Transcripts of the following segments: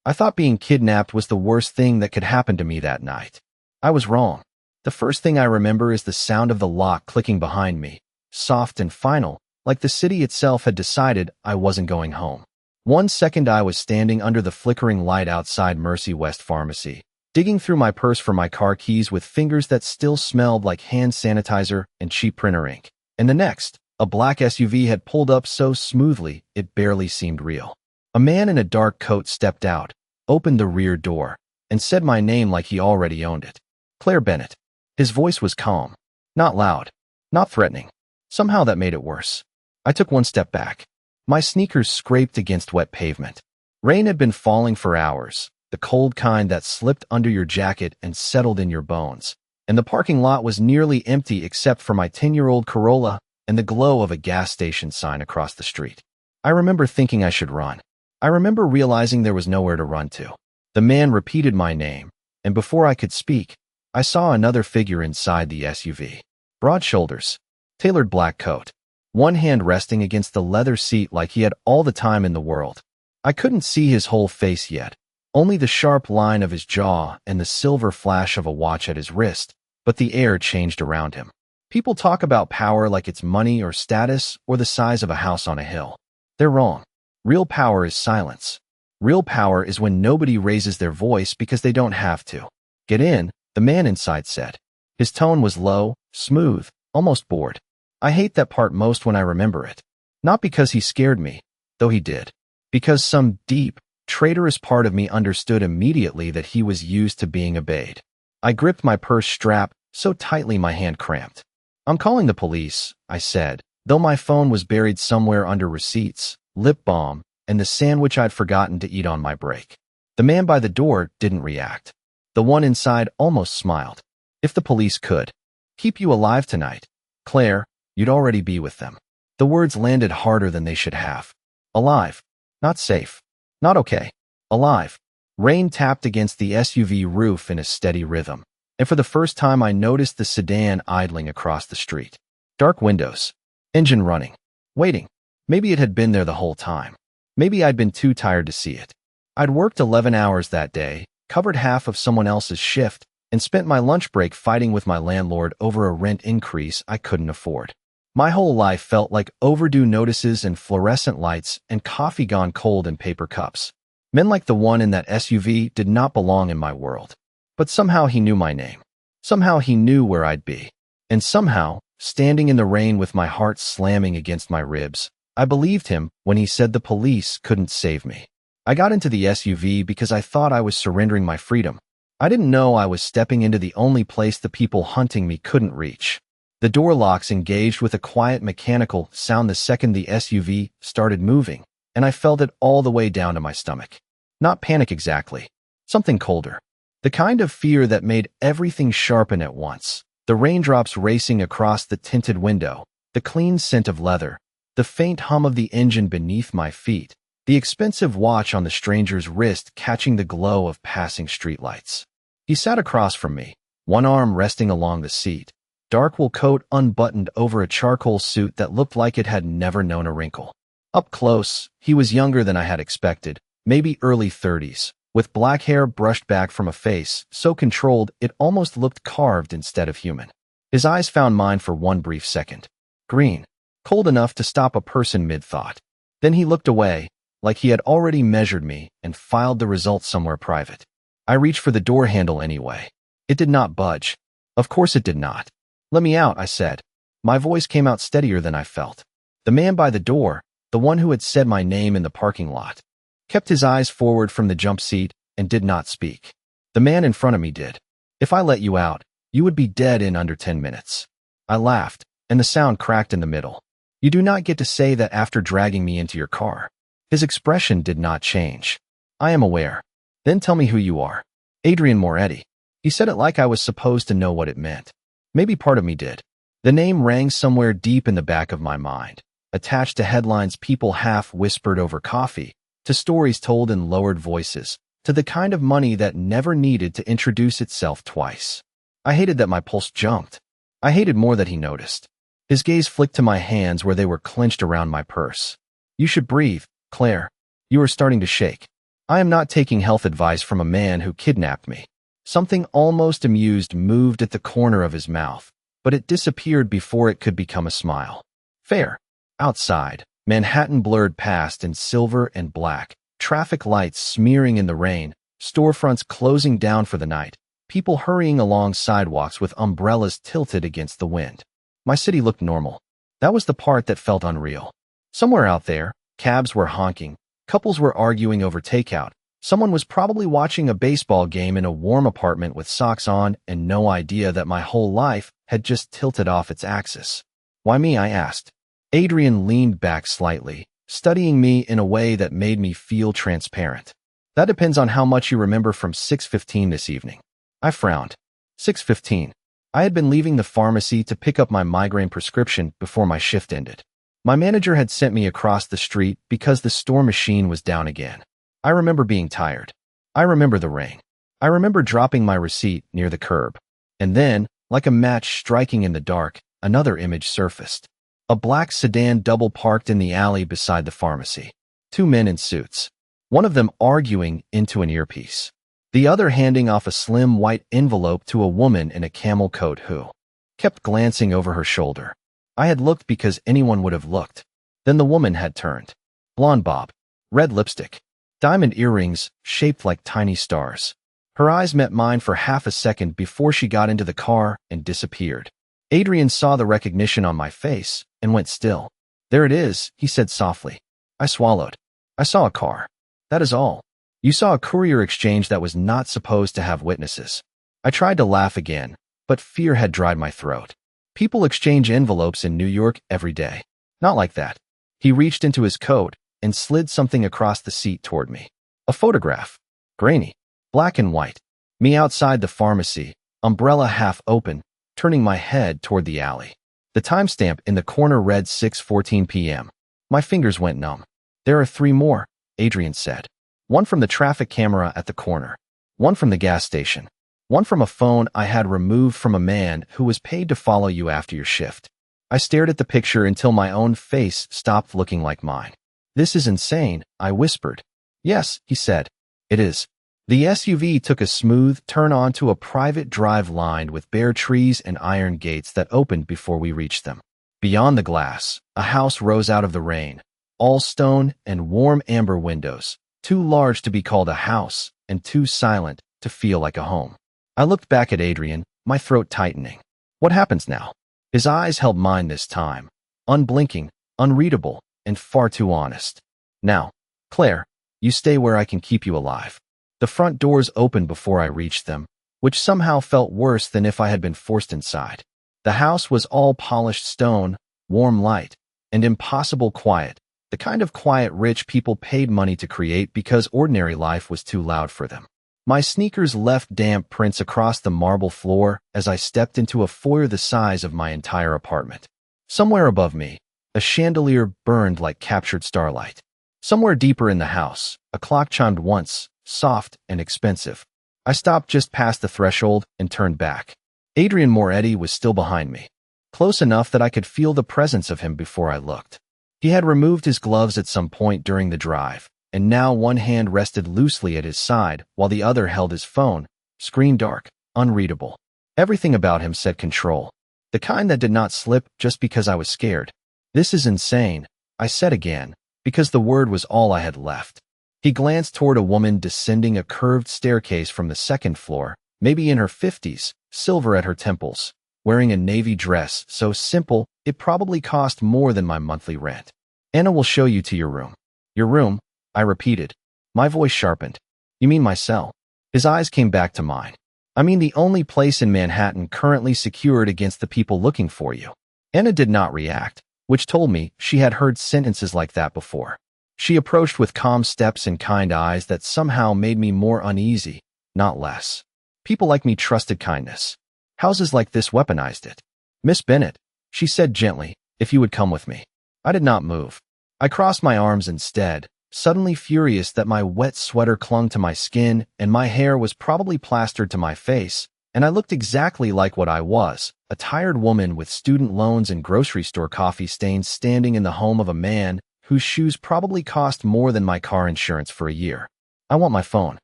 I thought being kidnapped was the worst thing that could happen to me that night. I was wrong. The first thing I remember is the sound of the lock clicking behind me, soft and final, like the city itself had decided I wasn't going home. 1 second I was standing under the flickering light outside Mercy West Pharmacy, digging through my purse for my car keys with fingers that still smelled like hand sanitizer and cheap printer ink. And the next, a black SUV had pulled up so smoothly it barely seemed real. A man in a dark coat stepped out, opened the rear door, and said my name like he already owned it. Claire Bennett. His voice was calm, not loud, not threatening. Somehow that made it worse. I took 1 step back. My sneakers scraped against wet pavement. Rain had been falling for hours, the cold kind that slipped under your jacket and settled in your bones. And the parking lot was nearly empty except for my 10-year-old Corolla and the glow of a gas station sign across the street. I remember thinking I should run. I remember realizing there was nowhere to run to. The man repeated my name, and before I could speak, I saw another figure inside the SUV. Broad shoulders, tailored black coat, one hand resting against the leather seat like he had all the time in the world. I couldn't see his whole face yet, only the sharp line of his jaw and the silver flash of a watch at his wrist, but the air changed around him. People talk about power like it's money or status or the size of a house on a hill. They're wrong. Real power is silence. Real power is when nobody raises their voice because they don't have to. Get in, the man inside said. His tone was low, smooth, almost bored. I hate that part most when I remember it. Not because he scared me, though he did. Because some deep, traitorous part of me understood immediately that he was used to being obeyed. I gripped my purse strap so tightly my hand cramped. I'm calling the police, I said, though my phone was buried somewhere under receipts, lip balm, and the sandwich I'd forgotten to eat on my break. The man by the door didn't react. The one inside almost smiled. If the police could keep you alive tonight, Claire, you'd already be with them. The words landed harder than they should have. Alive. Not safe. Not okay. Alive. Rain tapped against the SUV roof in a steady rhythm, and for the first time I noticed the sedan idling across the street. Dark windows. Engine running. Waiting. Maybe it had been there the whole time. Maybe I'd been too tired to see it. I'd worked 11 hours that day, covered half of someone else's shift, and spent my lunch break fighting with my landlord over a rent increase I couldn't afford. My whole life felt like overdue notices and fluorescent lights and coffee gone cold in paper cups. Men like the one in that SUV did not belong in my world. But somehow he knew my name. Somehow he knew where I'd be. And somehow, standing in the rain with my heart slamming against my ribs, I believed him when he said the police couldn't save me. I got into the SUV because I thought I was surrendering my freedom. I didn't know I was stepping into the only place the people hunting me couldn't reach. The door locks engaged with a quiet mechanical sound the second the SUV started moving, and I felt it all the way down to my stomach. Not panic exactly. Something colder. The kind of fear that made everything sharpen at once. The raindrops racing across the tinted window, the clean scent of leather, the faint hum of the engine beneath my feet, the expensive watch on the stranger's wrist catching the glow of passing streetlights. He sat across from me, one arm resting along the seat, dark wool coat unbuttoned over a charcoal suit that looked like it had never known a wrinkle. Up close, he was younger than I had expected, maybe early 30s, with black hair brushed back from a face so controlled it almost looked carved instead of human. His eyes found mine for one brief second. Green. Cold enough to stop a person mid-thought. Then he looked away, like he had already measured me and filed the results somewhere private. I reached for the door handle anyway. It did not budge. Of course it did not. Let me out, I said. My voice came out steadier than I felt. The man by the door, the one who had said my name in the parking lot, kept his eyes forward from the jump seat and did not speak. The man in front of me did. If I let you out, you would be dead in under 10 minutes. I laughed, and the sound cracked in the middle. You do not get to say that after dragging me into your car. His expression did not change. I am aware. Then tell me who you are. Adrian Moretti. He said it like I was supposed to know what it meant. Maybe part of me did. The name rang somewhere deep in the back of my mind, attached to headlines people half whispered over coffee, to stories told in lowered voices, to the kind of money that never needed to introduce itself twice. I hated that my pulse jumped. I hated more that he noticed. His gaze flicked to my hands where they were clenched around my purse. You should breathe, Claire. You are starting to shake. I am not taking health advice from a man who kidnapped me. Something almost amused moved at the corner of his mouth, but it disappeared before it could become a smile. Fair. Outside, Manhattan blurred past in silver and black, traffic lights smearing in the rain, storefronts closing down for the night, people hurrying along sidewalks with umbrellas tilted against the wind. My city looked normal. That was the part that felt unreal. Somewhere out there, cabs were honking, couples were arguing over takeout, someone was probably watching a baseball game in a warm apartment with socks on and no idea that my whole life had just tilted off its axis. Why me, I asked. Adrian leaned back slightly, studying me in a way that made me feel transparent. That depends on how much you remember from 6:15 this evening. I frowned. 6:15. I had been leaving the pharmacy to pick up my migraine prescription before my shift ended. My manager had sent me across the street because the store machine was down again. I remember being tired. I remember the rain. I remember dropping my receipt near the curb. And then, like a match striking in the dark, another image surfaced. A black sedan double parked in the alley beside the pharmacy. Two men in suits. One of them arguing into an earpiece. The other handing off a slim white envelope to a woman in a camel coat who kept glancing over her shoulder. I had looked because anyone would have looked. Then the woman had turned. Blonde bob. Red lipstick. Diamond earrings shaped like tiny stars. Her eyes met mine for half a second before she got into the car and disappeared. Adrian saw the recognition on my face and went still. There it is, he said softly. I swallowed. I saw a car. That is all. You saw a courier exchange that was not supposed to have witnesses. I tried to laugh again, but fear had dried my throat. People exchange envelopes in New York every day. Not like that. He reached into his coat and slid something across the seat toward me. A photograph. Grainy. Black and white. Me outside the pharmacy, umbrella half open, turning my head toward the alley. The timestamp in the corner read 6:14 p.m. My fingers went numb. There are 3 more, Adrian said. One from the traffic camera at the corner. One from the gas station. One from a phone I had removed from a man who was paid to follow you after your shift. I stared at the picture until my own face stopped looking like mine. This is insane, I whispered. Yes, he said. It is. The SUV took a smooth turn onto a private drive lined with bare trees and iron gates that opened before we reached them. Beyond the glass, a house rose out of the rain, all stone and warm amber windows, too large to be called a house and too silent to feel like a home. I looked back at Adrian, my throat tightening. What happens now? His eyes held mine this time, unblinking, unreadable, and far too honest. Now, Claire, you stay where I can keep you alive. The front doors opened before I reached them, which somehow felt worse than if I had been forced inside. The house was all polished stone, warm light, and impossible quiet, the kind of quiet rich people paid money to create because ordinary life was too loud for them. My sneakers left damp prints across the marble floor as I stepped into a foyer the size of my entire apartment. Somewhere above me, a chandelier burned like captured starlight. Somewhere deeper in the house, a clock chimed once, soft and expensive. I stopped just past the threshold and turned back. Adrian Moretti was still behind me, close enough that I could feel the presence of him before I looked. He had removed his gloves at some point during the drive, and now one hand rested loosely at his side while the other held his phone, screen dark, unreadable. Everything about him said control, the kind that did not slip just because I was scared. This is insane, I said again, because the word was all I had left. He glanced toward a woman descending a curved staircase from the second floor, maybe in her 50s, silver at her temples, wearing a navy dress so simple it probably cost more than my monthly rent. Anna will show you to your room. Your room, I repeated. My voice sharpened. You mean my cell? His eyes came back to mine. I mean the only place in Manhattan currently secured against the people looking for you. Anna did not react, which told me she had heard sentences like that before. She approached with calm steps and kind eyes that somehow made me more uneasy, not less. People like me trusted kindness. Houses like this weaponized it. Miss Bennett, she said gently, if you would come with me. I did not move. I crossed my arms instead, suddenly furious that my wet sweater clung to my skin and my hair was probably plastered to my face, and I looked exactly like what I was, a tired woman with student loans and grocery store coffee stains standing in the home of a man whose shoes probably cost more than my car insurance for a year. I want my phone.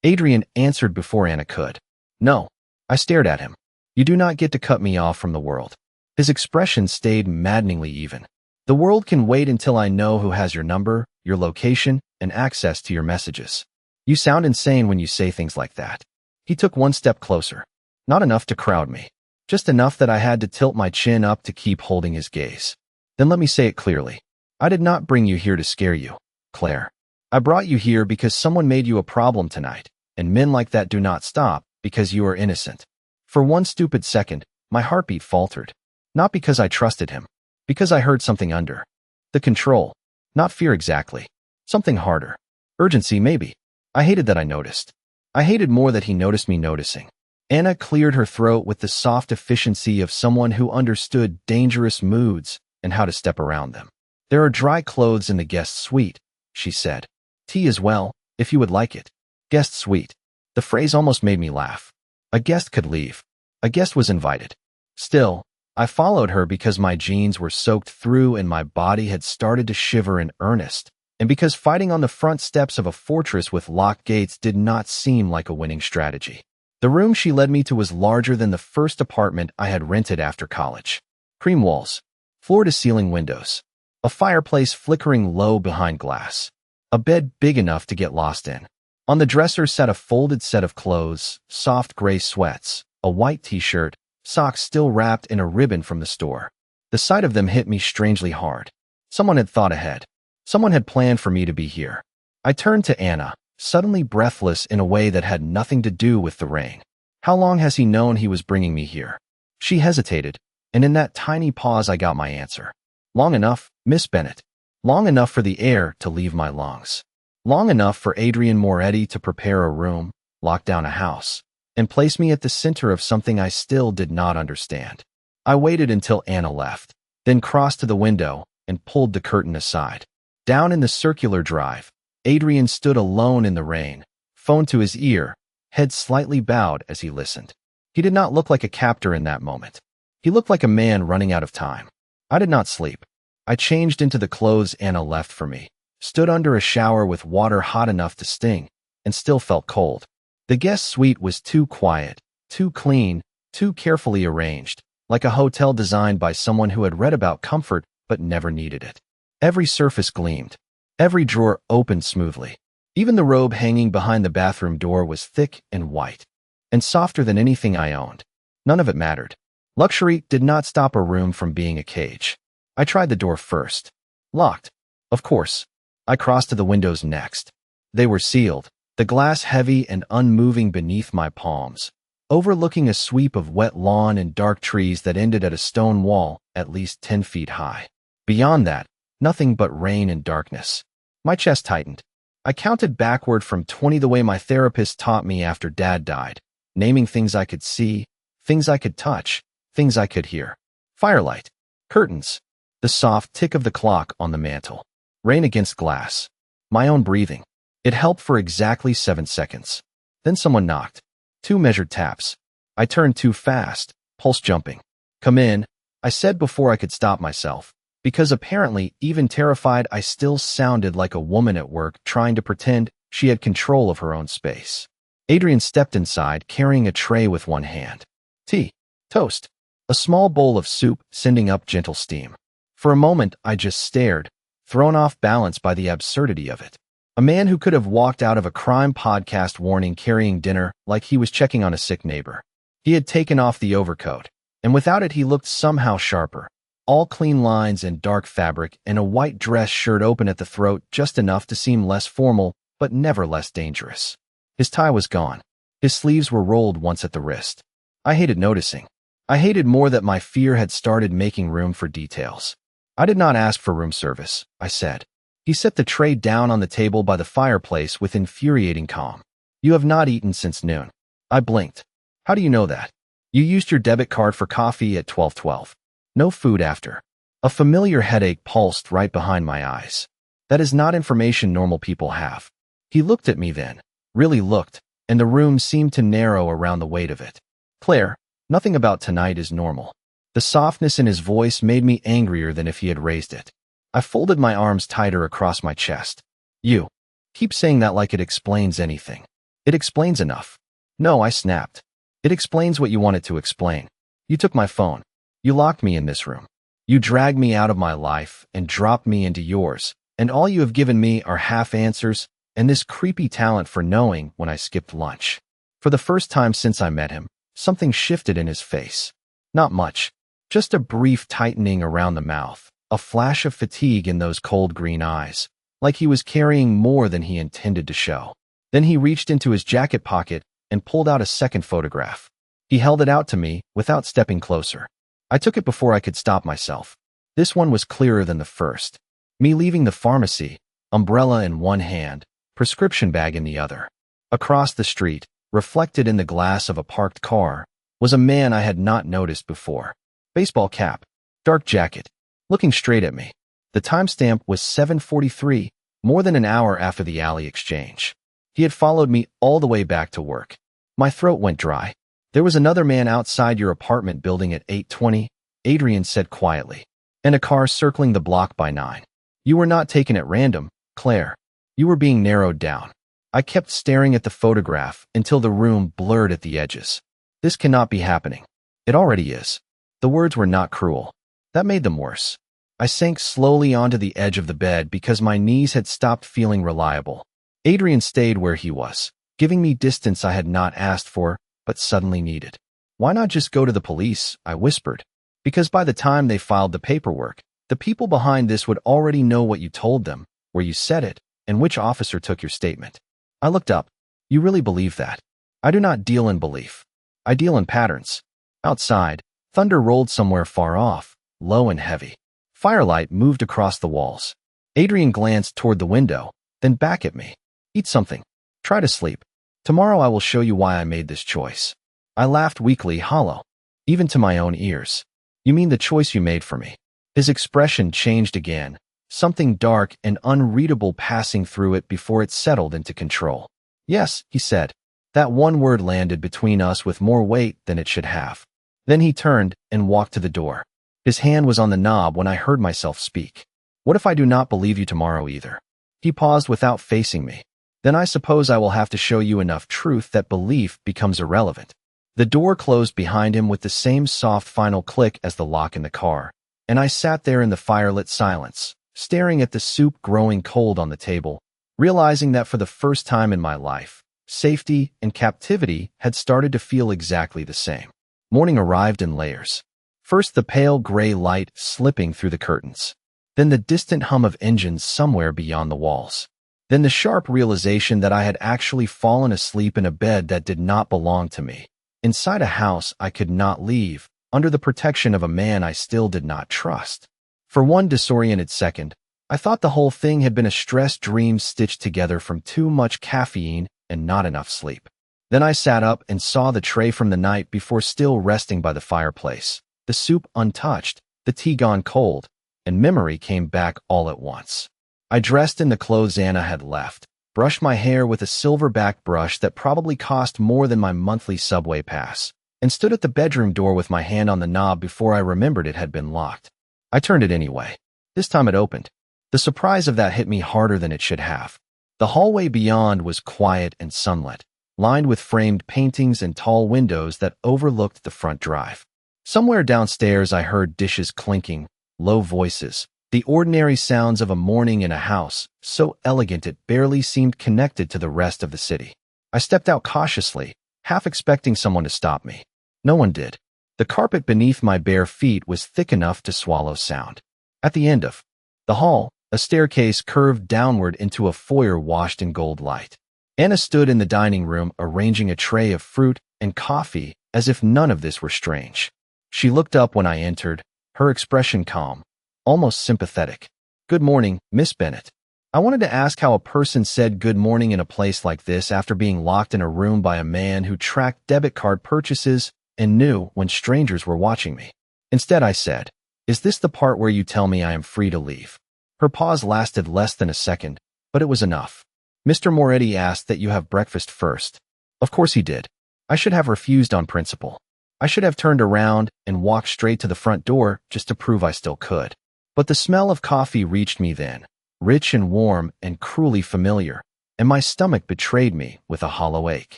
Adrian answered before Anna could. No. I stared at him. You do not get to cut me off from the world. His expression stayed maddeningly even. The world can wait until I know who has your number, your location, and access to your messages. You sound insane when you say things like that. He took one step closer. Not enough to crowd me. Just enough that I had to tilt my chin up to keep holding his gaze. Then let me say it clearly. I did not bring you here to scare you, Claire. I brought you here because someone made you a problem tonight, and men like that do not stop because you are innocent. For one stupid second, my heartbeat faltered. Not because I trusted him. Because I heard something under. The control. Not fear exactly. Something harder. Urgency maybe. I hated that I noticed. I hated more that he noticed me noticing. Anna cleared her throat with the soft efficiency of someone who understood dangerous moods and how to step around them. There are dry clothes in the guest suite, she said. Tea as well, if you would like it. Guest suite. The phrase almost made me laugh. A guest could leave. A guest was invited. Still, I followed her because my jeans were soaked through and my body had started to shiver in earnest, and because fighting on the front steps of a fortress with locked gates did not seem like a winning strategy. The room she led me to was larger than the first apartment I had rented after college. Cream walls, floor-to-ceiling windows, a fireplace flickering low behind glass, a bed big enough to get lost in. On the dresser sat a folded set of clothes, soft gray sweats, a white t-shirt, socks still wrapped in a ribbon from the store. The sight of them hit me strangely hard. Someone had thought ahead. Someone had planned for me to be here. I turned to Anna, suddenly breathless in a way that had nothing to do with the rain. How long has he known he was bringing me here? She hesitated, and in that tiny pause I got my answer. Long enough, Miss Bennett. Long enough for the air to leave my lungs. Long enough for Adrian Moretti to prepare a room, lock down a house, and place me at the center of something I still did not understand. I waited until Anna left, then crossed to the window and pulled the curtain aside. Down in the circular drive, Adrian stood alone in the rain, phone to his ear, head slightly bowed as he listened. He did not look like a captor in that moment. He looked like a man running out of time. I did not sleep. I changed into the clothes Anna left for me, stood under a shower with water hot enough to sting, and still felt cold. The guest suite was too quiet, too clean, too carefully arranged, like a hotel designed by someone who had read about comfort but never needed it. Every surface gleamed. Every drawer opened smoothly. Even the robe hanging behind the bathroom door was thick and white, and softer than anything I owned. None of it mattered. Luxury did not stop a room from being a cage. I tried the door first. Locked. Of course. I crossed to the windows next. They were sealed, the glass heavy and unmoving beneath my palms, overlooking a sweep of wet lawn and dark trees that ended at a stone wall at least 10 feet high. Beyond that, nothing but rain and darkness. My chest tightened. I counted backward from 20 the way my therapist taught me after Dad died, naming things I could see, things I could touch, things I could hear. Firelight. Curtains. The soft tick of the clock on the mantel. Rain against glass. My own breathing. It helped for exactly 7 seconds. Then someone knocked. 2 measured taps. I turned too fast, pulse jumping. Come in, I said before I could stop myself, because apparently, even terrified, I still sounded like a woman at work trying to pretend she had control of her own space. Adrian stepped inside, carrying a tray with one hand. Tea. Toast. A small bowl of soup, sending up gentle steam. For a moment, I just stared, thrown off balance by the absurdity of it. A man who could have walked out of a crime podcast warning carrying dinner like he was checking on a sick neighbor. He had taken off the overcoat, and without it he looked somehow sharper. All clean lines and dark fabric, and a white dress shirt open at the throat just enough to seem less formal, but never less dangerous. His tie was gone. His sleeves were rolled once at the wrist. I hated noticing. I hated more that my fear had started making room for details. I did not ask for room service, I said. He set the tray down on the table by the fireplace with infuriating calm. You have not eaten since noon. I blinked. How do you know that? You used your debit card for coffee at 12:12. No food after. A familiar headache pulsed right behind my eyes. That is not information normal people have. He looked at me then, really looked, and the room seemed to narrow around the weight of it. Claire, nothing about tonight is normal. The softness in his voice made me angrier than if he had raised it. I folded my arms tighter across my chest. You. Keep saying that like it explains anything. It explains enough. No, I snapped. It explains what you wanted to explain. You took my phone. You locked me in this room. You dragged me out of my life and dropped me into yours, and all you have given me are half answers and this creepy talent for knowing when I skipped lunch. For the first time since I met him, something shifted in his face. Not much, just a brief tightening around the mouth, a flash of fatigue in those cold green eyes, like he was carrying more than he intended to show. Then he reached into his jacket pocket and pulled out a second photograph. He held it out to me without stepping closer. I took it before I could stop myself. This one was clearer than the first. Me leaving the pharmacy, umbrella in one hand, prescription bag in the other. Across the street, reflected in the glass of a parked car, was a man I had not noticed before. Baseball cap, dark jacket, looking straight at me. The timestamp was 7:43, more than an hour after the alley exchange. He had followed me all the way back to work. My throat went dry. There was another man outside your apartment building at 8:20, Adrian said quietly, and a car circling the block by 9. You were not taken at random, Claire. You were being narrowed down. I kept staring at the photograph until the room blurred at the edges. This cannot be happening. It already is. The words were not cruel. That made them worse. I sank slowly onto the edge of the bed because my knees had stopped feeling reliable. Adrian stayed where he was, giving me distance I had not asked for, but suddenly needed. Why not just go to the police? I whispered. Because by the time they filed the paperwork, the people behind this would already know what you told them, where you said it, and which officer took your statement. I looked up. You really believe that? I do not deal in belief. I deal in patterns. Outside, thunder rolled somewhere far off, low and heavy. Firelight moved across the walls. Adrian glanced toward the window, then back at me. Eat something. Try to sleep. Tomorrow I will show you why I made this choice. I laughed weakly, hollow, even to my own ears. You mean the choice you made for me? His expression changed again, something dark and unreadable passing through it before it settled into control. Yes, he said. That one word landed between us with more weight than it should have. Then he turned and walked to the door. His hand was on the knob when I heard myself speak. What if I do not believe you tomorrow either? He paused without facing me. Then I suppose I will have to show you enough truth that belief becomes irrelevant. The door closed behind him with the same soft final click as the lock in the car, and I sat there in the firelit silence, staring at the soup growing cold on the table, realizing that for the first time in my life, safety and captivity had started to feel exactly the same. Morning arrived in layers. First the pale gray light slipping through the curtains, then the distant hum of engines somewhere beyond the walls, then the sharp realization that I had actually fallen asleep in a bed that did not belong to me, inside a house I could not leave, under the protection of a man I still did not trust. For one disoriented second, I thought the whole thing had been a stress dream stitched together from too much caffeine and not enough sleep. Then I sat up and saw the tray from the night before still resting by the fireplace, the soup untouched, the tea gone cold, and memory came back all at once. I dressed in the clothes Anna had left, brushed my hair with a silver-backed brush that probably cost more than my monthly subway pass, and stood at the bedroom door with my hand on the knob before I remembered it had been locked. I turned it anyway. This time it opened. The surprise of that hit me harder than it should have. The hallway beyond was quiet and sunlit, lined with framed paintings and tall windows that overlooked the front drive. Somewhere downstairs I heard dishes clinking, low voices, the ordinary sounds of a morning in a house, so elegant it barely seemed connected to the rest of the city. I stepped out cautiously, half expecting someone to stop me. No one did. The carpet beneath my bare feet was thick enough to swallow sound. At the end of the hall, a staircase curved downward into a foyer washed in gold light. Anna stood in the dining room arranging a tray of fruit and coffee as if none of this were strange. She looked up when I entered, her expression calm, almost sympathetic. Good morning, Miss Bennett. I wanted to ask how a person said good morning in a place like this after being locked in a room by a man who tracked debit card purchases and knew when strangers were watching me. Instead, I said, "Is this the part where you tell me I am free to leave?" Her pause lasted less than a second, but it was enough. Mr. Moretti asked that you have breakfast first. Of course he did. I should have refused on principle. I should have turned around and walked straight to the front door just to prove I still could. But the smell of coffee reached me then, rich and warm and cruelly familiar, and my stomach betrayed me with a hollow ache.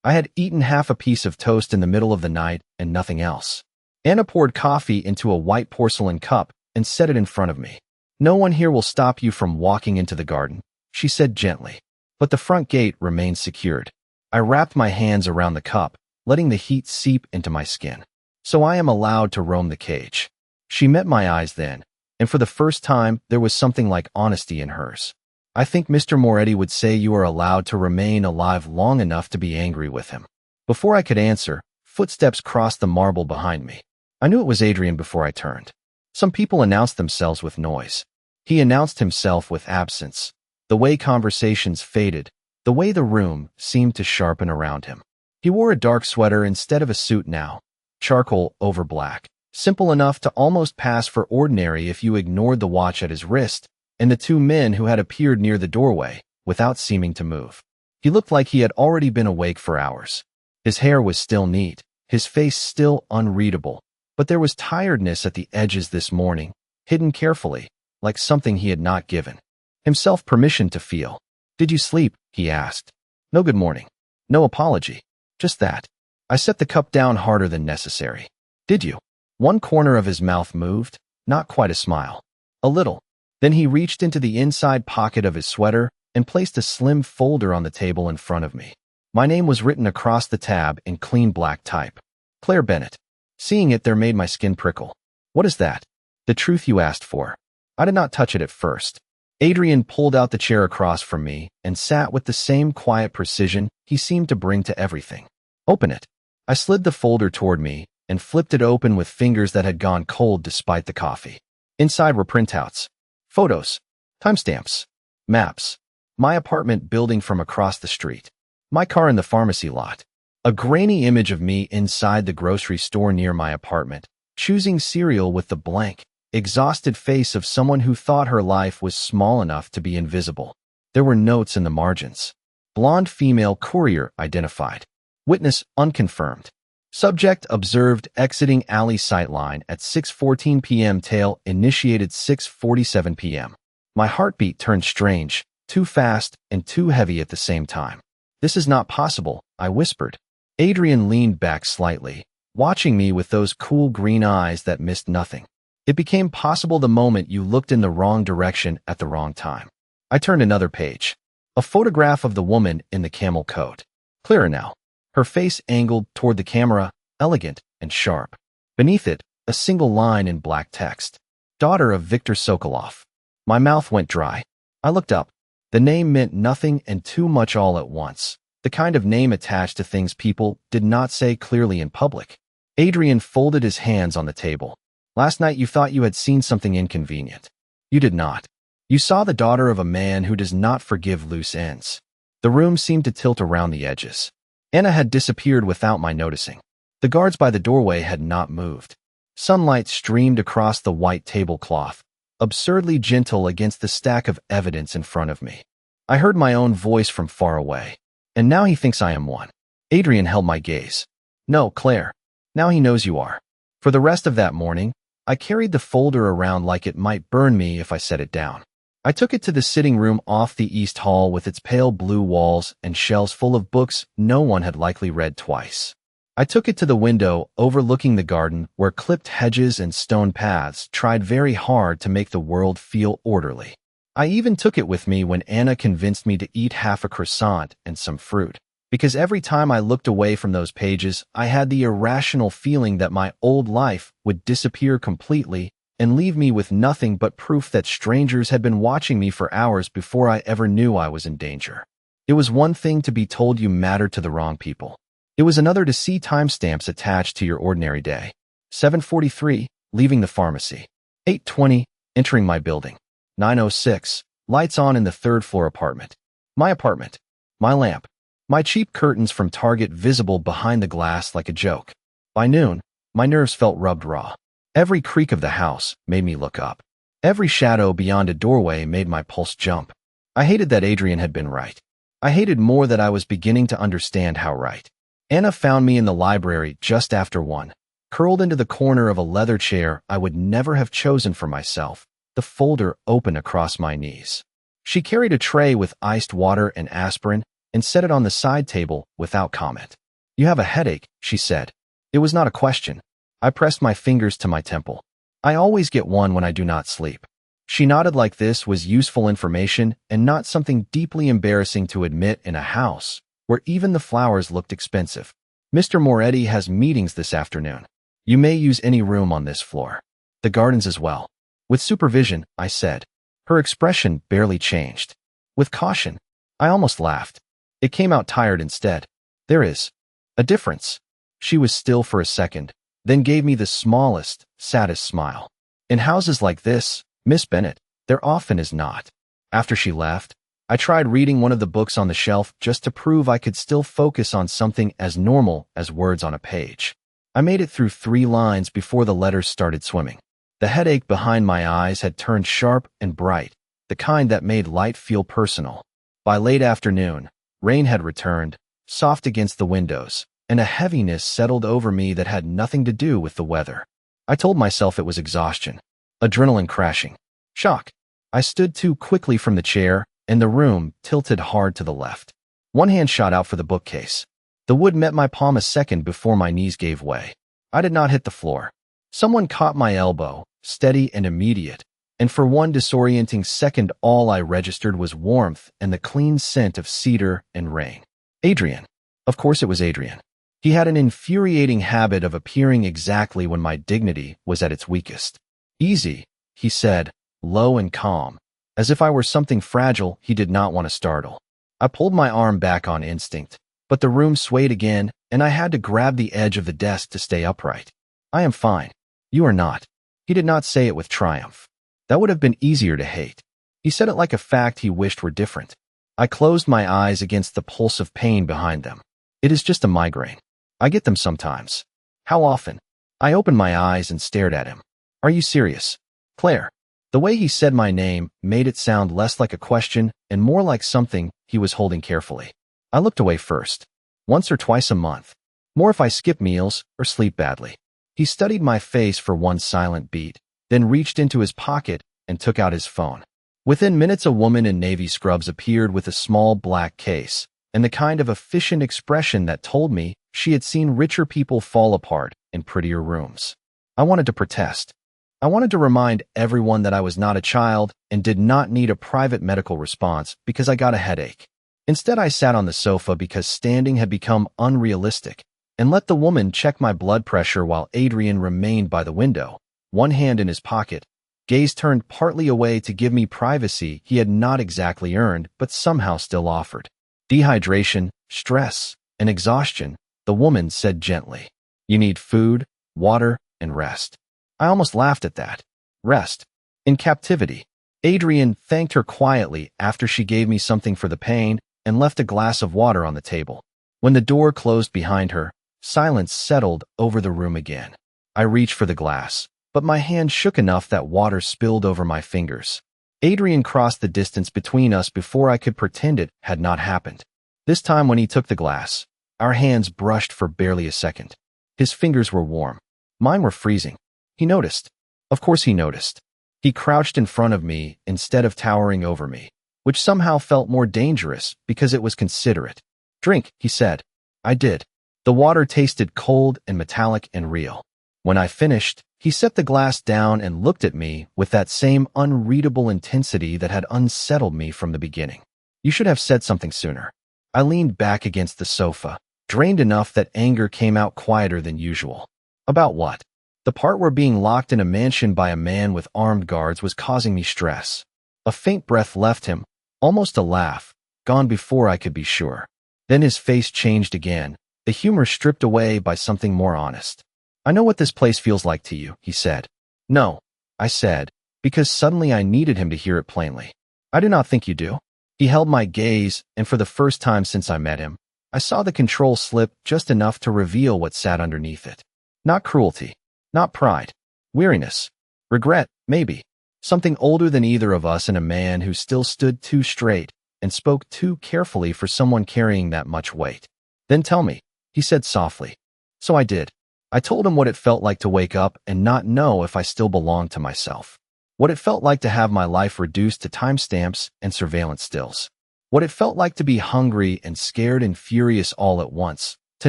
I had eaten half a piece of toast in the middle of the night and nothing else. Anna poured coffee into a white porcelain cup and set it in front of me. "No one here will stop you from walking into the garden," she said gently. But the front gate remained secured. I wrapped my hands around the cup, letting the heat seep into my skin. "So I am allowed to roam the cage." She met my eyes then, and for the first time there was something like honesty in hers. "I think Mr. Moretti would say you are allowed to remain alive long enough to be angry with him." Before I could answer, footsteps crossed the marble behind me. I knew it was Adrian before I turned. Some people announced themselves with noise. He announced himself with absence. The way conversations faded, the way the room seemed to sharpen around him. He wore a dark sweater instead of a suit now, charcoal over black, simple enough to almost pass for ordinary if you ignored the watch at his wrist and the two men who had appeared near the doorway without seeming to move. He looked like he had already been awake for hours. His hair was still neat, his face still unreadable, but there was tiredness at the edges this morning, hidden carefully, like something he had not given himself permission to feel. "Did you sleep?" he asked. No good morning. No apology. Just that. I set the cup down harder than necessary. "Did you?" One corner of his mouth moved, not quite a smile. A little. Then he reached into the inside pocket of his sweater and placed a slim folder on the table in front of me. My name was written across the tab in clean black type. Claire Bennett. Seeing it there made my skin prickle. "What is that?" "The truth you asked for." I did not touch it at first. Adrian pulled out the chair across from me and sat with the same quiet precision he seemed to bring to everything. "Open it." I slid the folder toward me and flipped it open with fingers that had gone cold despite the coffee. Inside were printouts, photos, timestamps, maps, my apartment building from across the street, my car in the pharmacy lot, a grainy image of me inside the grocery store near my apartment, choosing cereal with the blank, exhausted face of someone who thought her life was small enough to be invisible. There were notes in the margins. Blonde female courier identified. Witness unconfirmed. Subject observed exiting alley sightline at 6:14 p.m. Tail initiated 6:47 p.m. My heartbeat turned strange, too fast and too heavy at the same time. "This is not possible," I whispered. Adrian leaned back slightly, watching me with those cool green eyes that missed nothing. "It became possible the moment you looked in the wrong direction at the wrong time." I turned another page. A photograph of the woman in the camel coat. Clearer now. Her face angled toward the camera, elegant and sharp. Beneath it, a single line in black text. "Daughter of Viktor Sokolov." My mouth went dry. I looked up. The name meant nothing and too much all at once. The kind of name attached to things people did not say clearly in public. Adrian folded his hands on the table. "Last night you thought you had seen something inconvenient. You did not. You saw the daughter of a man who does not forgive loose ends." The room seemed to tilt around the edges. Anna had disappeared without my noticing. The guards by the doorway had not moved. Sunlight streamed across the white tablecloth, absurdly gentle against the stack of evidence in front of me. I heard my own voice from far away. "And now he thinks I am one." Adrian held my gaze. "No, Claire. Now he knows you are." For the rest of that morning, I carried the folder around like it might burn me if I set it down. I took it to the sitting room off the east hall with its pale blue walls and shelves full of books no one had likely read twice. I took it to the window overlooking the garden where clipped hedges and stone paths tried very hard to make the world feel orderly. I even took it with me when Anna convinced me to eat half a croissant and some fruit. Because every time I looked away from those pages, I had the irrational feeling that my old life would disappear completely and leave me with nothing but proof that strangers had been watching me for hours before I ever knew I was in danger. It was one thing to be told you mattered to the wrong people. It was another to see timestamps attached to your ordinary day. 7:43, leaving the pharmacy. 8:20, entering my building. 9:06, lights on in the third-floor apartment. My apartment. My lamp. My cheap curtains from Target visible behind the glass like a joke. By noon, my nerves felt rubbed raw. Every creak of the house made me look up. Every shadow beyond a doorway made my pulse jump. I hated that Adrian had been right. I hated more that I was beginning to understand how right. Anna found me in the library just after 1, curled into the corner of a leather chair I would never have chosen for myself, the folder open across my knees. She carried a tray with iced water and aspirin and set it on the side table without comment. "You have a headache," she said. It was not a question. I pressed my fingers to my temple. "I always get one when I do not sleep." She nodded like this was useful information and not something deeply embarrassing to admit in a house where even the flowers looked expensive. "Mr. Moretti has meetings this afternoon. You may use any room on this floor. The gardens as well." "With supervision," I said. Her expression barely changed. "With caution." I almost laughed. It came out tired instead. "There is a difference." She was still for a second, then gave me the smallest, saddest smile. "In houses like this, Miss Bennet, there often is not." After she left, I tried reading one of the books on the shelf just to prove I could still focus on something as normal as words on a page. I made it through 3 lines before the letters started swimming. The headache behind my eyes had turned sharp and bright, the kind that made light feel personal. By late afternoon, rain had returned, soft against the windows, and a heaviness settled over me that had nothing to do with the weather. I told myself it was exhaustion, adrenaline crashing, shock. I stood too quickly from the chair, and the room tilted hard to the left. One hand shot out for the bookcase. The wood met my palm a second before my knees gave way. I did not hit the floor. Someone caught my elbow, steady and immediate, and for one disorienting second all I registered was warmth and the clean scent of cedar and rain. Adrian. Of course it was Adrian. He had an infuriating habit of appearing exactly when my dignity was at its weakest. "Easy," he said, low and calm, as if I were something fragile he did not want to startle. I pulled my arm back on instinct, but the room swayed again, and I had to grab the edge of the desk to stay upright. "I am fine. You are not." He did not say it with triumph. That would have been easier to hate. He said it like a fact he wished were different. I closed my eyes against the pulse of pain behind them. "It is just a migraine. I get them sometimes." "How often?" I opened my eyes and stared at him. "Are you serious?" "Claire." The way he said my name made it sound less like a question and more like something he was holding carefully. I looked away first. "Once or twice a month. More if I skip meals or sleep badly." He studied my face for one silent beat, then reached into his pocket and took out his phone. Within minutes, a woman in navy scrubs appeared with a small black case and the kind of efficient expression that told me she had seen richer people fall apart in prettier rooms. I wanted to protest. I wanted to remind everyone that I was not a child and did not need a private medical response because I got a headache. Instead, I sat on the sofa because standing had become unrealistic and let the woman check my blood pressure while Adrian remained by the window, one hand in his pocket, gaze turned partly away to give me privacy he had not exactly earned but somehow still offered. "Dehydration, stress, and exhaustion," the woman said gently. "You need food, water, and rest." I almost laughed at that. Rest. In captivity. Adrian thanked her quietly after she gave me something for the pain and left a glass of water on the table. When the door closed behind her, silence settled over the room again. I reached for the glass, but my hand shook enough that water spilled over my fingers. Adrian crossed the distance between us before I could pretend it had not happened. This time when he took the glass, our hands brushed for barely a second. His fingers were warm. Mine were freezing. He noticed. Of course he noticed. He crouched in front of me instead of towering over me, which somehow felt more dangerous because it was considerate. "Drink," he said. I did. The water tasted cold and metallic and real. When I finished, he set the glass down and looked at me with that same unreadable intensity that had unsettled me from the beginning. "You should have said something sooner." I leaned back against the sofa, drained enough that anger came out quieter than usual. About what? The part where being locked in a mansion by a man with armed guards was causing me stress. A faint breath left him, almost a laugh, gone before I could be sure. Then his face changed again, the humor stripped away by something more honest. "I know what this place feels like to you," he said. "No," I said, because suddenly I needed him to hear it plainly. "I do not think you do." He held my gaze, and for the first time since I met him, I saw the control slip just enough to reveal what sat underneath it. Not cruelty, not pride, weariness, regret, maybe. Something older than either of us and a man who still stood too straight and spoke too carefully for someone carrying that much weight. "Then tell me," he said softly. So I did. I told him what it felt like to wake up and not know if I still belonged to myself. What it felt like to have my life reduced to timestamps and surveillance stills. What it felt like to be hungry and scared and furious all at once, to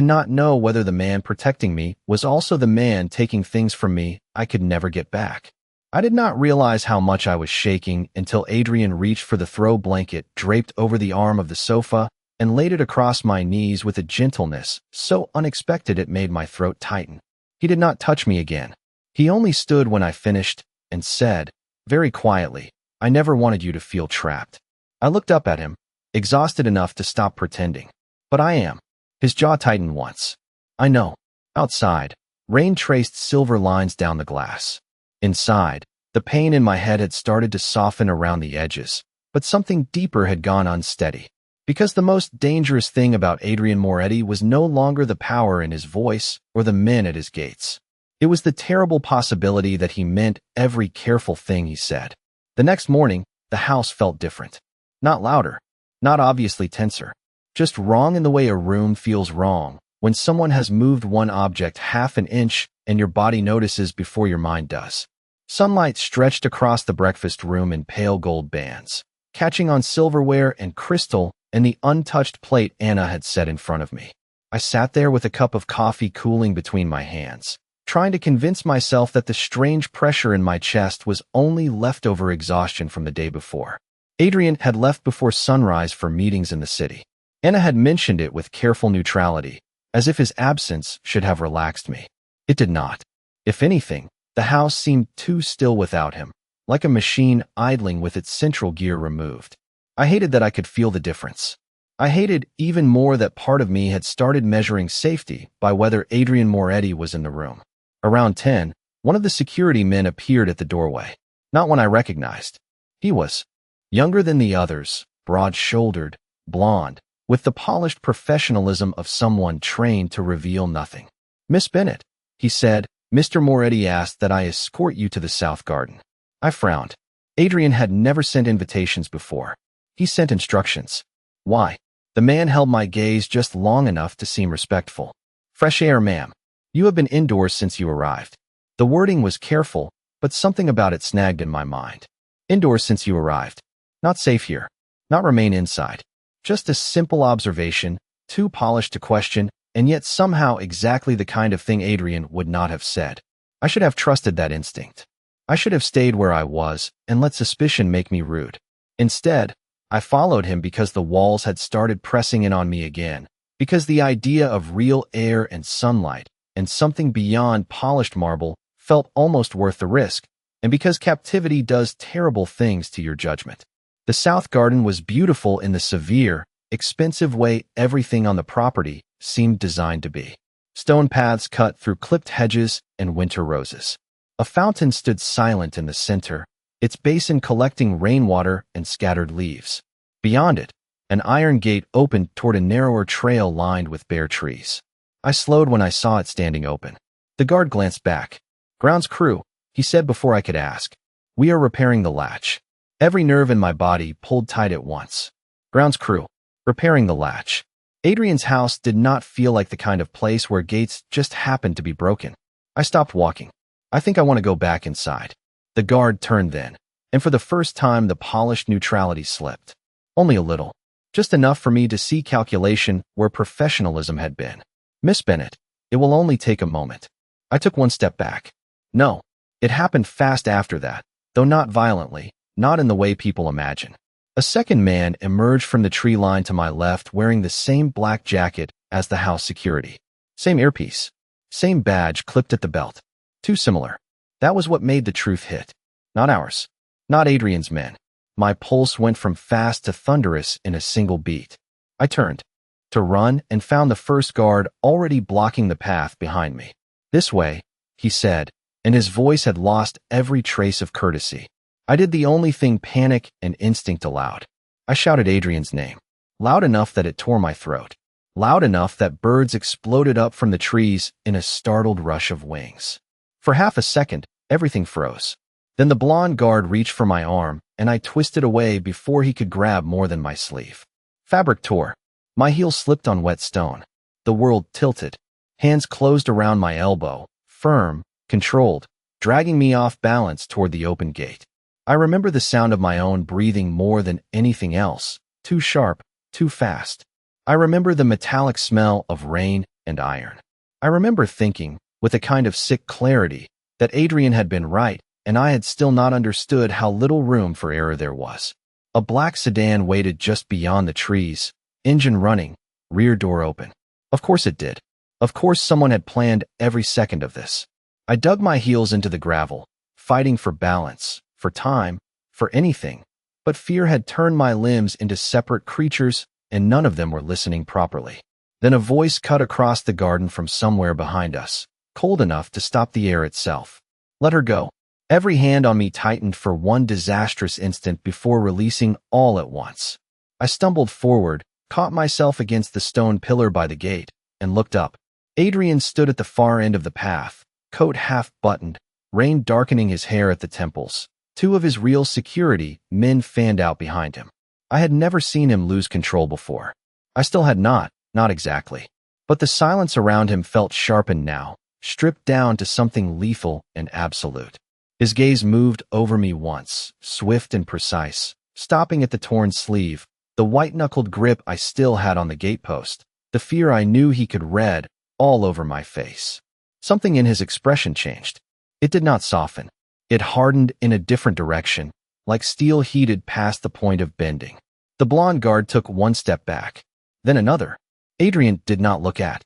not know whether the man protecting me was also the man taking things from me I could never get back. I did not realize how much I was shaking until Adrian reached for the throw blanket draped over the arm of the sofa and laid it across my knees with a gentleness so unexpected it made my throat tighten. He did not touch me again. He only stood when I finished and said, very quietly, "I never wanted you to feel trapped." I looked up at him, exhausted enough to stop pretending. "But I am." His jaw tightened once. "I know." Outside, rain traced silver lines down the glass. Inside, the pain in my head had started to soften around the edges, but something deeper had gone unsteady. Because the most dangerous thing about Adrian Moretti was no longer the power in his voice or the men at his gates. It was the terrible possibility that he meant every careful thing he said. The next morning, the house felt different. Not louder, not obviously tenser, just wrong in the way a room feels wrong when someone has moved one object half an inch and your body notices before your mind does. Sunlight stretched across the breakfast room in pale gold bands, catching on silverware and crystal and the untouched plate Anna had set in front of me. I sat there with a cup of coffee cooling between my hands, trying to convince myself that the strange pressure in my chest was only leftover exhaustion from the day before. Adrian had left before sunrise for meetings in the city. Anna had mentioned it with careful neutrality, as if his absence should have relaxed me. It did not. If anything, the house seemed too still without him, like a machine idling with its central gear removed. I hated that I could feel the difference. I hated even more that part of me had started measuring safety by whether Adrian Moretti was in the room. Around 10, one of the security men appeared at the doorway. Not one I recognized. He was younger than the others, broad-shouldered, blonde, with the polished professionalism of someone trained to reveal nothing. "Miss Bennett," he said, "Mr. Moretti asked that I escort you to the South Garden." I frowned. Adrian had never sent invitations before. He sent instructions. Why? The man held my gaze just long enough to seem respectful. "Fresh air, ma'am. You have been indoors since you arrived." The wording was careful, but something about it snagged in my mind. Indoors since you arrived. Not safe here. Not remain inside. Just a simple observation, too polished to question, and yet somehow exactly the kind of thing Adrian would not have said. I should have trusted that instinct. I should have stayed where I was and let suspicion make me rude. Instead, I followed him because the walls had started pressing in on me again, because the idea of real air and sunlight and something beyond polished marble felt almost worth the risk, and because captivity does terrible things to your judgment. The South Garden was beautiful in the severe, expensive way everything on the property seemed designed to be. Stone paths cut through clipped hedges and winter roses. A fountain stood silent in the center, its basin collecting rainwater and scattered leaves. Beyond it, an iron gate opened toward a narrower trail lined with bare trees. I slowed when I saw it standing open. The guard glanced back. "Grounds crew," he said before I could ask. "We are repairing the latch." Every nerve in my body pulled tight at once. Grounds crew, repairing the latch. Adrian's house did not feel like the kind of place where gates just happened to be broken. I stopped walking. "I think I want to go back inside." The guard turned then, and for the first time the polished neutrality slipped. Only a little. Just enough for me to see calculation where professionalism had been. "Miss Bennett, it will only take a moment." I took one step back. No, it happened fast after that, though not violently, not in the way people imagine. A second man emerged from the tree line to my left wearing the same black jacket as the house security. Same earpiece. Same badge clipped at the belt. Too similar. That was what made the truth hit. Not ours. Not Adrian's men. My pulse went from fast to thunderous in a single beat. I turned to run and found the first guard already blocking the path behind me. "This way," he said, and his voice had lost every trace of courtesy. I did the only thing panic and instinct allowed. I shouted Adrian's name, loud enough that it tore my throat, loud enough that birds exploded up from the trees in a startled rush of wings. For half a second, everything froze. Then the blonde guard reached for my arm, and I twisted away before he could grab more than my sleeve. Fabric tore. My heel slipped on wet stone. The world tilted. Hands closed around my elbow, firm, controlled, dragging me off balance toward the open gate. I remember the sound of my own breathing more than anything else, too sharp, too fast. I remember the metallic smell of rain and iron. I remember thinking, with a kind of sick clarity, that Adrian had been right, and I had still not understood how little room for error there was. A black sedan waited just beyond the trees, engine running, rear door open. Of course it did. Of course someone had planned every second of this. I dug my heels into the gravel, fighting for balance, for time, for anything. But fear had turned my limbs into separate creatures, and none of them were listening properly. Then a voice cut across the garden from somewhere behind us, cold enough to stop the air itself. Let her go. Every hand on me tightened for one disastrous instant before releasing all at once. I stumbled forward, caught myself against the stone pillar by the gate, and looked up. Adrian stood at the far end of the path, coat half buttoned, rain darkening his hair at the temples. Two of his real security men fanned out behind him. I had never seen him lose control before. I still had not exactly. But the silence around him felt sharpened now, stripped down to something lethal and absolute. His gaze moved over me once, swift and precise, stopping at the torn sleeve, the white-knuckled grip I still had on the gatepost, the fear I knew he could read all over my face. Something in his expression changed. It did not soften. It hardened in a different direction, like steel heated past the point of bending. The blonde guard took one step back, then another. Adrian did not look at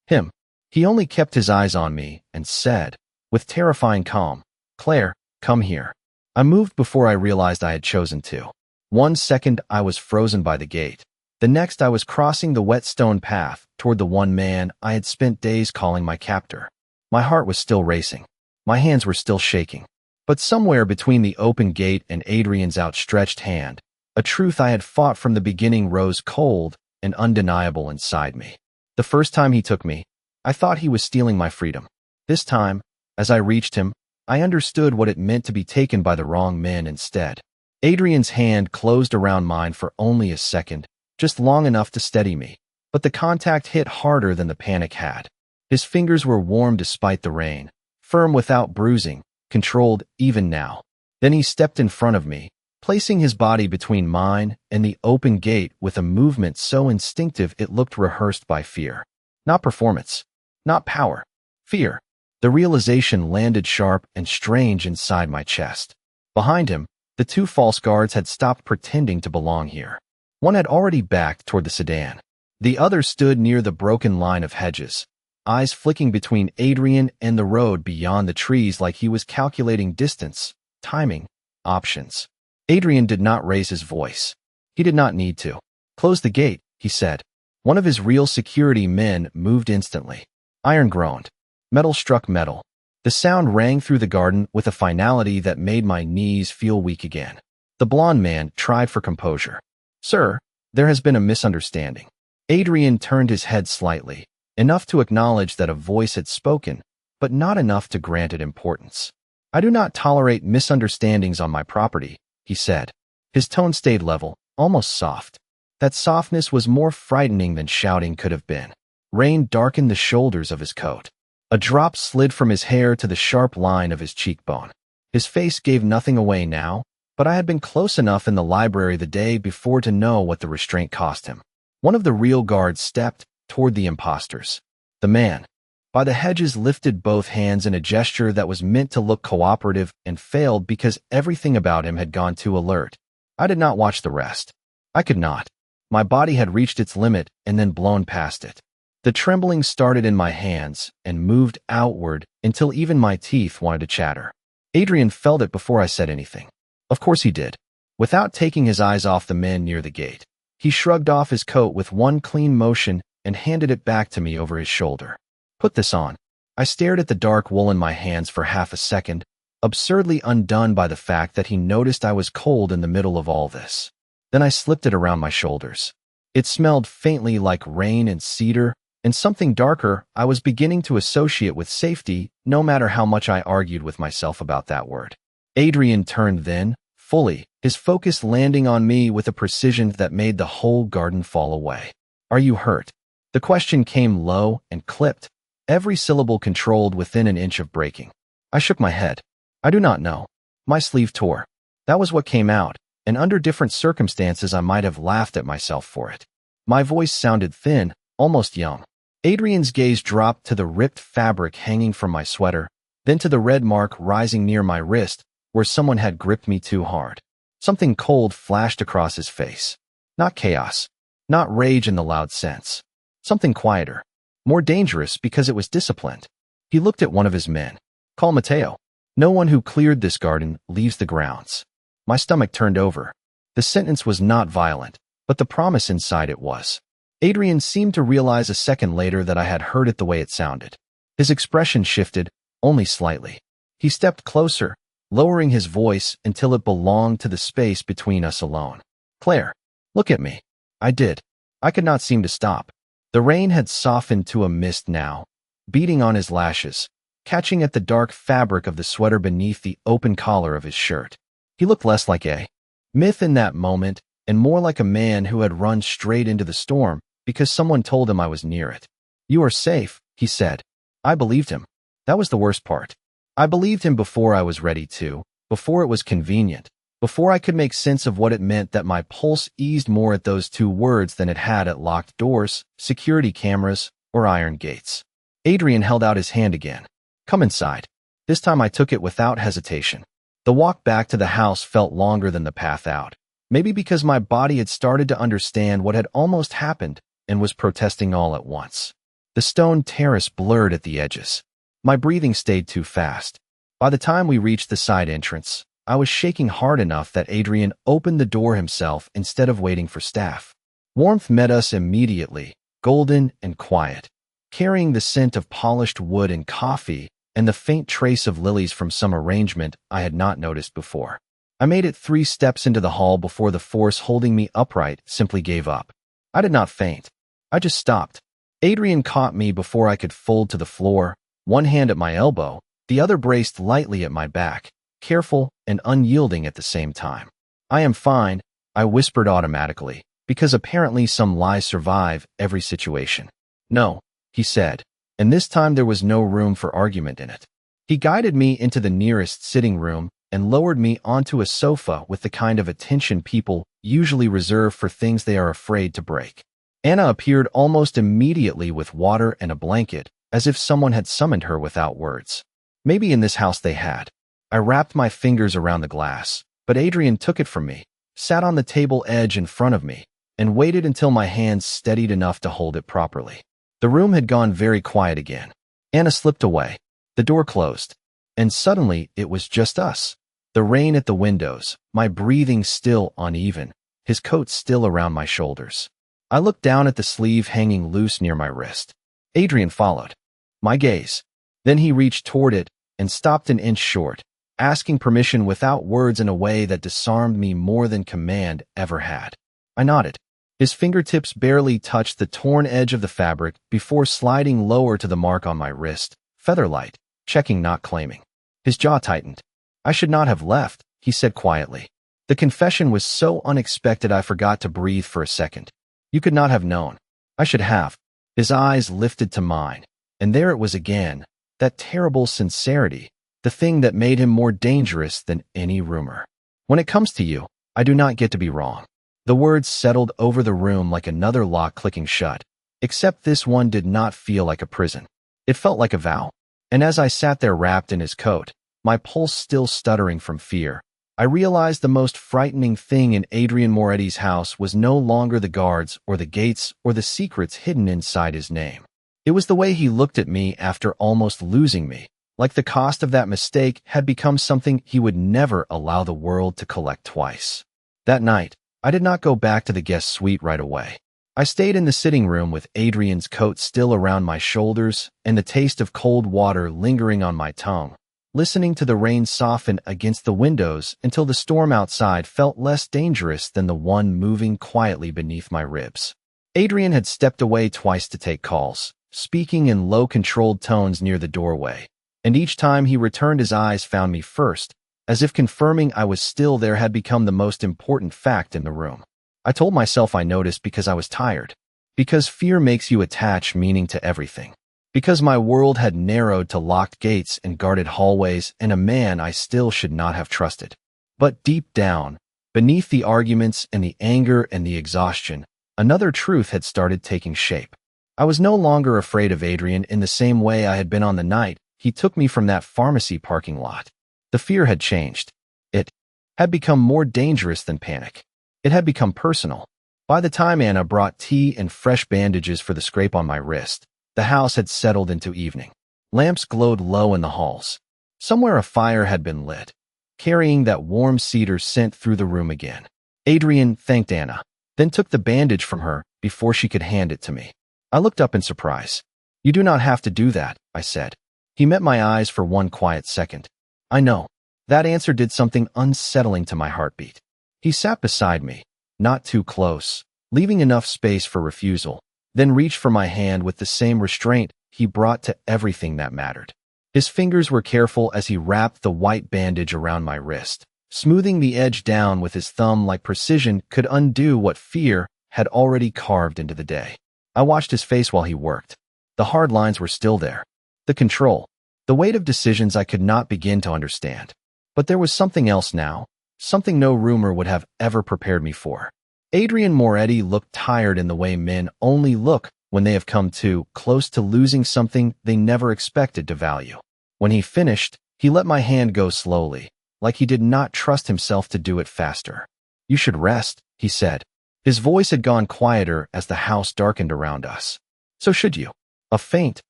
him. He only kept his eyes on me and said, with terrifying calm, "Claire, come here." I moved before I realized I had chosen to. 1 second I was frozen by the gate. The next I was crossing the wet stone path toward the one man I had spent days calling my captor. My heart was still racing. My hands were still shaking. But somewhere between the open gate and Adrian's outstretched hand, a truth I had fought from the beginning rose cold and undeniable inside me. The first time he took me, I thought he was stealing my freedom. This time, as I reached him, I understood what it meant to be taken by the wrong men instead. Adrian's hand closed around mine for only a second, just long enough to steady me. But the contact hit harder than the panic had. His fingers were warm despite the rain, firm without bruising, controlled even now. Then he stepped in front of me, placing his body between mine and the open gate with a movement so instinctive it looked rehearsed by fear. Not performance, not power, fear. The realization landed sharp and strange inside my chest. Behind him, the two false guards had stopped pretending to belong here. One had already backed toward the sedan. The other stood near the broken line of hedges, eyes flicking between Adrian and the road beyond the trees like he was calculating distance, timing, options. Adrian did not raise his voice. He did not need to. "Close the gate," he said. One of his real security men moved instantly. Iron groaned. Metal struck metal. The sound rang through the garden with a finality that made my knees feel weak again. The blond man tried for composure. "Sir, there has been a misunderstanding." Adrian turned his head slightly, enough to acknowledge that a voice had spoken, but not enough to grant it importance. "I do not tolerate misunderstandings on my property," he said. His tone stayed level, almost soft. That softness was more frightening than shouting could have been. Rain darkened the shoulders of his coat. A drop slid from his hair to the sharp line of his cheekbone. His face gave nothing away now, but I had been close enough in the library the day before to know what the restraint cost him. One of the real guards stepped toward the impostors. The man, by the hedges, lifted both hands in a gesture that was meant to look cooperative and failed because everything about him had gone too alert. I did not watch the rest. I could not. My body had reached its limit and then blown past it. The trembling started in my hands and moved outward until even my teeth wanted to chatter. Adrian felt it before I said anything. Of course he did. Without taking his eyes off the men near the gate, he shrugged off his coat with one clean motion and handed it back to me over his shoulder. "Put this on." I stared at the dark wool in my hands for half a second, absurdly undone by the fact that he noticed I was cold in the middle of all this. Then I slipped it around my shoulders. It smelled faintly like rain and cedar, and something darker I was beginning to associate with safety, no matter how much I argued with myself about that word. Adrian turned then, fully, his focus landing on me with a precision that made the whole garden fall away. "Are you hurt?" The question came low and clipped, every syllable controlled within an inch of breaking. I shook my head. "I do not know. My sleeve tore." That was what came out, and under different circumstances I might have laughed at myself for it. My voice sounded thin, almost young. Adrian's gaze dropped to the ripped fabric hanging from my sweater, then to the red mark rising near my wrist, where someone had gripped me too hard. Something cold flashed across his face. Not chaos. Not rage in the loud sense. Something quieter. More dangerous because it was disciplined. He looked at one of his men. Call Mateo. No one who cleared this garden leaves the grounds. My stomach turned over. The sentence was not violent, but the promise inside it was. Adrian seemed to realize a second later that I had heard it the way it sounded. His expression shifted, only slightly. He stepped closer, lowering his voice until it belonged to the space between us alone. Claire, look at me. I did. I could not seem to stop. The rain had softened to a mist now, beating on his lashes, catching at the dark fabric of the sweater beneath the open collar of his shirt. He looked less like a myth in that moment and more like a man who had run straight into the storm because someone told him I was near it. You are safe, he said. I believed him. That was the worst part. I believed him before I was ready to, before it was convenient, before I could make sense of what it meant that my pulse eased more at those two words than it had at locked doors, security cameras, or iron gates. Adrian held out his hand again. Come inside. This time I took it without hesitation. The walk back to the house felt longer than the path out, maybe because my body had started to understand what had almost happened and was protesting all at once. The stone terrace blurred at the edges. My breathing stayed too fast. By the time we reached the side entrance, I was shaking hard enough that Adrian opened the door himself instead of waiting for staff. Warmth met us immediately, golden and quiet, carrying the scent of polished wood and coffee and the faint trace of lilies from some arrangement I had not noticed before. I made it 3 steps into the hall before the force holding me upright simply gave up. I did not faint. I just stopped. Adrian caught me before I could fold to the floor, one hand at my elbow, the other braced lightly at my back, careful and unyielding at the same time. I am fine, I whispered automatically, because apparently some lies survive every situation. No, he said, and this time there was no room for argument in it. He guided me into the nearest sitting room and lowered me onto a sofa with the kind of attention people usually reserve for things they are afraid to break. Anna appeared almost immediately with water and a blanket, as if someone had summoned her without words. Maybe in this house they had. I wrapped my fingers around the glass, but Adrian took it from me, sat on the table edge in front of me, and waited until my hands steadied enough to hold it properly. The room had gone very quiet again. Anna slipped away. The door closed. And suddenly it was just us. The rain at the windows, my breathing still uneven, his coat still around my shoulders. I looked down at the sleeve hanging loose near my wrist. Adrian followed. My gaze. Then he reached toward it and stopped an inch short, asking permission without words in a way that disarmed me more than command ever had. I nodded. His fingertips barely touched the torn edge of the fabric before sliding lower to the mark on my wrist, featherlight, checking not claiming. His jaw tightened. I should not have left, he said quietly. The confession was so unexpected I forgot to breathe for a second. You could not have known. I should have. His eyes lifted to mine, and there it was again, that terrible sincerity, the thing that made him more dangerous than any rumor. When it comes to you, I do not get to be wrong. The words settled over the room like another lock clicking shut, except this one did not feel like a prison. It felt like a vow. And as I sat there wrapped in his coat, my pulse still stuttering from fear, I realized the most frightening thing in Adrian Moretti's house was no longer the guards or the gates or the secrets hidden inside his name. It was the way he looked at me after almost losing me, like the cost of that mistake had become something he would never allow the world to collect twice. That night, I did not go back to the guest suite right away. I stayed in the sitting room with Adrian's coat still around my shoulders and the taste of cold water lingering on my tongue, listening to the rain soften against the windows until the storm outside felt less dangerous than the one moving quietly beneath my ribs. Adrian had stepped away twice to take calls, speaking in low controlled tones near the doorway, and each time he returned his eyes found me first, as if confirming I was still there had become the most important fact in the room. I told myself I noticed because I was tired, because fear makes you attach meaning to everything, because my world had narrowed to locked gates and guarded hallways and a man I still should not have trusted. But deep down, beneath the arguments and the anger and the exhaustion, another truth had started taking shape. I was no longer afraid of Adrian in the same way I had been on the night he took me from that pharmacy parking lot. The fear had changed. It had become more dangerous than panic. It had become personal. By the time Anna brought tea and fresh bandages for the scrape on my wrist, the house had settled into evening. Lamps glowed low in the halls. Somewhere a fire had been lit, carrying that warm cedar scent through the room again. Adrian thanked Anna, then took the bandage from her before she could hand it to me. I looked up in surprise. "You do not have to do that," I said. He met my eyes for one quiet second. I know. That answer did something unsettling to my heartbeat. He sat beside me, not too close, leaving enough space for refusal, then reached for my hand with the same restraint he brought to everything that mattered. His fingers were careful as he wrapped the white bandage around my wrist, smoothing the edge down with his thumb like precision could undo what fear had already carved into the day. I watched his face while he worked. The hard lines were still there. The control. The weight of decisions I could not begin to understand. But there was something else now, something no rumor would have ever prepared me for. Adrian Moretti looked tired in the way men only look when they have come too close to losing something they never expected to value. When he finished, he let my hand go slowly, like he did not trust himself to do it faster. "You should rest," he said. His voice had gone quieter as the house darkened around us. "So should you." A faint,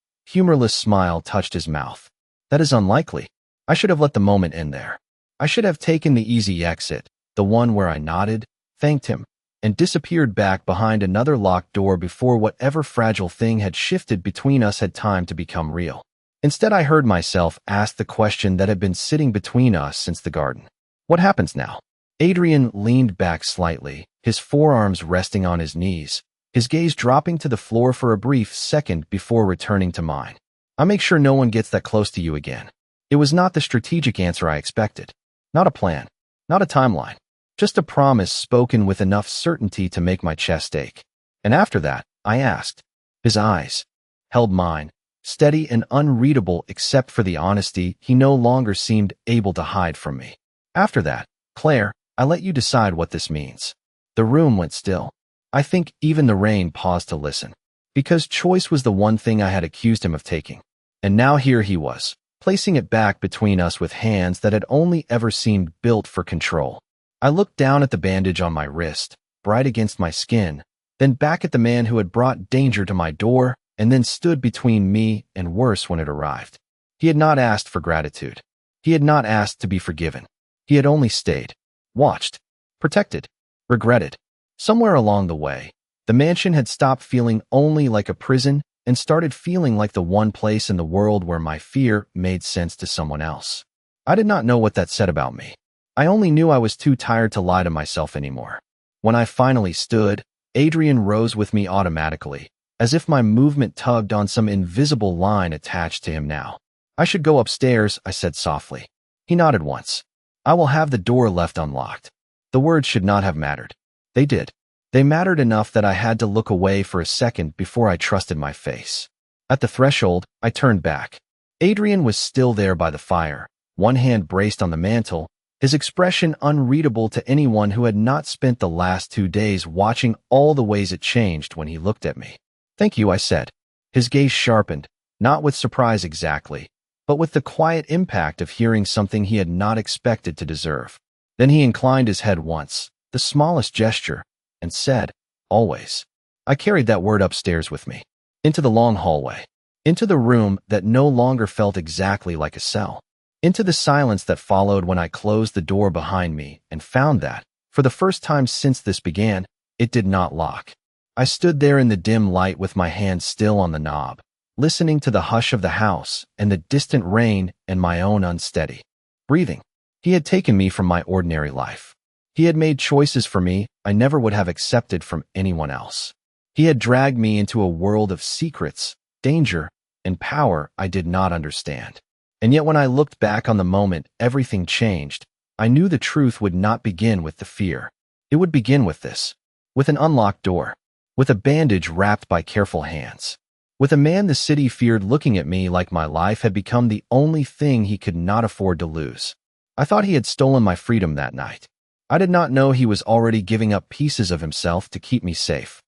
humorless smile touched his mouth. "That is unlikely. I should have let the moment end there. I should have taken the easy exit, the one where I nodded, thanked him, and disappeared back behind another locked door before whatever fragile thing had shifted between us had time to become real. Instead, I heard myself ask the question that had been sitting between us since the garden. What happens now?" Adrian leaned back slightly, his forearms resting on his knees, his gaze dropping to the floor for a brief second before returning to mine. "I make sure no one gets that close to you again." It was not the strategic answer I expected. Not a plan, not a timeline, just a promise spoken with enough certainty to make my chest ache. And after that, I asked. His eyes held mine, steady and unreadable except for the honesty he no longer seemed able to hide from me. "After that, Claire, I let you decide what this means." The room went still. I think even the rain paused to listen. Because choice was the one thing I had accused him of taking. And now here he was, placing it back between us with hands that had only ever seemed built for control. I looked down at the bandage on my wrist, bright against my skin, then back at the man who had brought danger to my door, and then stood between me and worse when it arrived. He had not asked for gratitude. He had not asked to be forgiven. He had only stayed, watched, protected, regretted. Somewhere along the way, the mansion had stopped feeling only like a prison and started feeling like the one place in the world where my fear made sense to someone else. I did not know what that said about me. I only knew I was too tired to lie to myself anymore. When I finally stood, Adrian rose with me automatically, as if my movement tugged on some invisible line attached to him now. "I should go upstairs," I said softly. He nodded once. "I will have the door left unlocked." The words should not have mattered. They did. They mattered enough that I had to look away for a second before I trusted my face. At the threshold, I turned back. Adrian was still there by the fire, one hand braced on the mantel, his expression unreadable to anyone who had not spent the last 2 days watching all the ways it changed when he looked at me. "Thank you," I said. His gaze sharpened, not with surprise exactly, but with the quiet impact of hearing something he had not expected to deserve. Then he inclined his head once, the smallest gesture, and said, "Always." I carried that word upstairs with me, into the long hallway, into the room that no longer felt exactly like a cell, into the silence that followed when I closed the door behind me and found that, for the first time since this began, it did not lock. I stood there in the dim light with my hand still on the knob, listening to the hush of the house and the distant rain and my own unsteady breathing. He had taken me from my ordinary life. He had made choices for me I never would have accepted from anyone else. He had dragged me into a world of secrets, danger, and power I did not understand. And yet when I looked back on the moment everything changed, I knew the truth would not begin with the fear. It would begin with this, with an unlocked door, with a bandage wrapped by careful hands, with a man the city feared looking at me like my life had become the only thing he could not afford to lose. I thought he had stolen my freedom that night. I did not know he was already giving up pieces of himself to keep me safe.